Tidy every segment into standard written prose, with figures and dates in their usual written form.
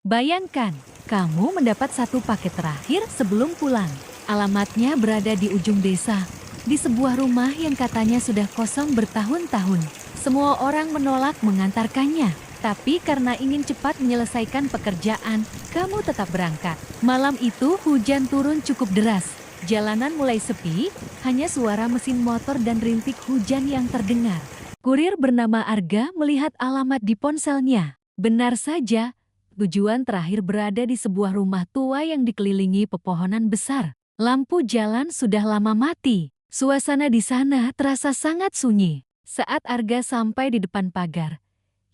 Bayangkan, kamu mendapat satu paket terakhir sebelum pulang. Alamatnya berada di ujung desa, di sebuah rumah yang katanya sudah kosong bertahun-tahun. Semua orang menolak mengantarkannya, tapi karena ingin cepat menyelesaikan pekerjaan, kamu tetap berangkat. Malam itu hujan turun cukup deras. Jalanan mulai sepi, hanya suara mesin motor dan rintik hujan yang terdengar. Kurir bernama Arga melihat alamat di ponselnya. Benar saja, tujuan terakhir berada di sebuah rumah tua yang dikelilingi pepohonan besar. Lampu jalan sudah lama mati. Suasana di sana terasa sangat sunyi. Saat Arga sampai di depan pagar,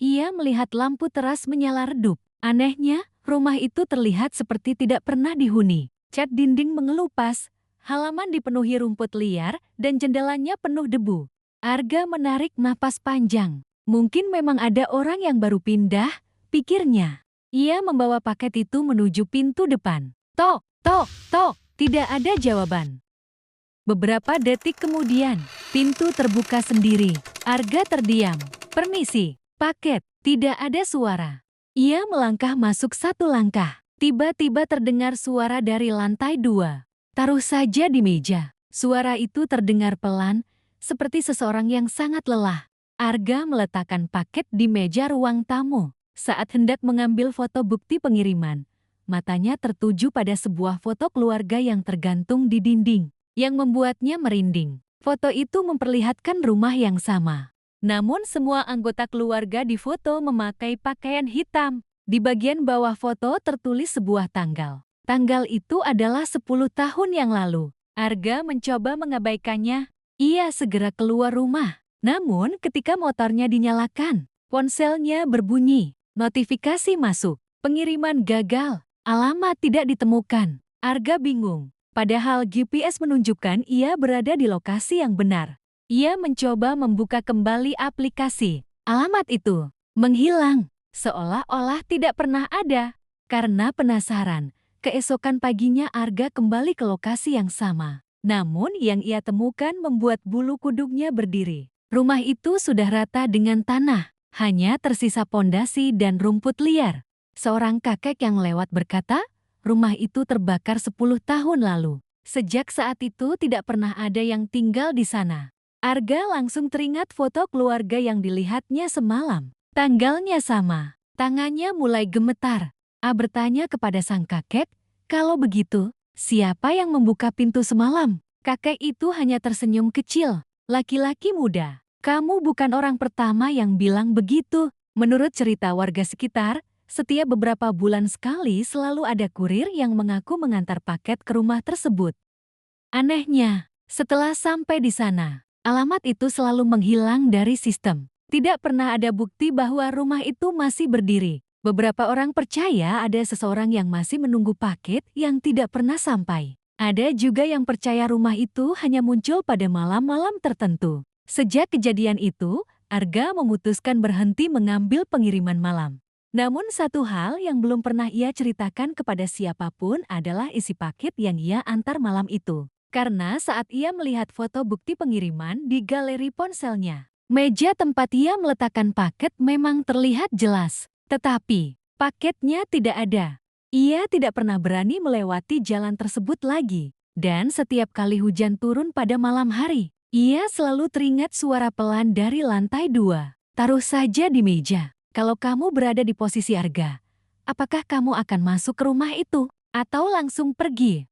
ia melihat lampu teras menyala redup. Anehnya, rumah itu terlihat seperti tidak pernah dihuni. Cat dinding mengelupas, halaman dipenuhi rumput liar, dan jendelanya penuh debu. Arga menarik napas panjang. Mungkin memang ada orang yang baru pindah, pikirnya. Ia membawa paket itu menuju pintu depan. Tok, tok, tok, tidak ada jawaban. Beberapa detik kemudian, pintu terbuka sendiri. Arga terdiam. Permisi, paket, tidak ada suara. Ia melangkah masuk satu langkah. Tiba-tiba terdengar suara dari lantai 2. Taruh saja di meja. Suara itu terdengar pelan, seperti seseorang yang sangat lelah. Arga meletakkan paket di meja ruang tamu. Saat hendak mengambil foto bukti pengiriman, matanya tertuju pada sebuah foto keluarga yang tergantung di dinding, yang membuatnya merinding. Foto itu memperlihatkan rumah yang sama. Namun semua anggota keluarga di foto memakai pakaian hitam. Di bagian bawah foto tertulis sebuah tanggal. Tanggal itu adalah 10 tahun yang lalu. Arga mencoba mengabaikannya. Ia segera keluar rumah. Namun ketika motornya dinyalakan, ponselnya berbunyi. Notifikasi masuk. Pengiriman gagal. Alamat tidak ditemukan. Arga bingung. Padahal GPS menunjukkan ia berada di lokasi yang benar. Ia mencoba membuka kembali aplikasi. Alamat itu menghilang. Seolah-olah tidak pernah ada. Karena penasaran, keesokan paginya Arga kembali ke lokasi yang sama. Namun yang ia temukan membuat bulu kuduknya berdiri. Rumah itu sudah rata dengan tanah. Hanya tersisa pondasi dan rumput liar. Seorang kakek yang lewat berkata, rumah itu terbakar 10 tahun lalu. Sejak saat itu tidak pernah ada yang tinggal di sana. Arga langsung teringat foto keluarga yang dilihatnya semalam. Tanggalnya sama. Tangannya mulai gemetar. Bertanya kepada sang kakek, kalau begitu, siapa yang membuka pintu semalam? Kakek itu hanya tersenyum kecil. Laki-laki muda. Kamu bukan orang pertama yang bilang begitu. Menurut cerita warga sekitar, setiap beberapa bulan sekali selalu ada kurir yang mengaku mengantar paket ke rumah tersebut. Anehnya, setelah sampai di sana, alamat itu selalu menghilang dari sistem. Tidak pernah ada bukti bahwa rumah itu masih berdiri. Beberapa orang percaya ada seseorang yang masih menunggu paket yang tidak pernah sampai. Ada juga yang percaya rumah itu hanya muncul pada malam-malam tertentu. Sejak kejadian itu, Arga memutuskan berhenti mengambil pengiriman malam. Namun satu hal yang belum pernah ia ceritakan kepada siapapun adalah isi paket yang ia antar malam itu. Karena saat ia melihat foto bukti pengiriman di galeri ponselnya, meja tempat ia meletakkan paket memang terlihat jelas. Tetapi, paketnya tidak ada. Ia tidak pernah berani melewati jalan tersebut lagi. Dan setiap kali hujan turun pada malam hari, ia selalu teringat suara pelan dari lantai 2. Taruh saja di meja. Kalau kamu berada di posisi Arga, apakah kamu akan masuk ke rumah itu? Atau langsung pergi?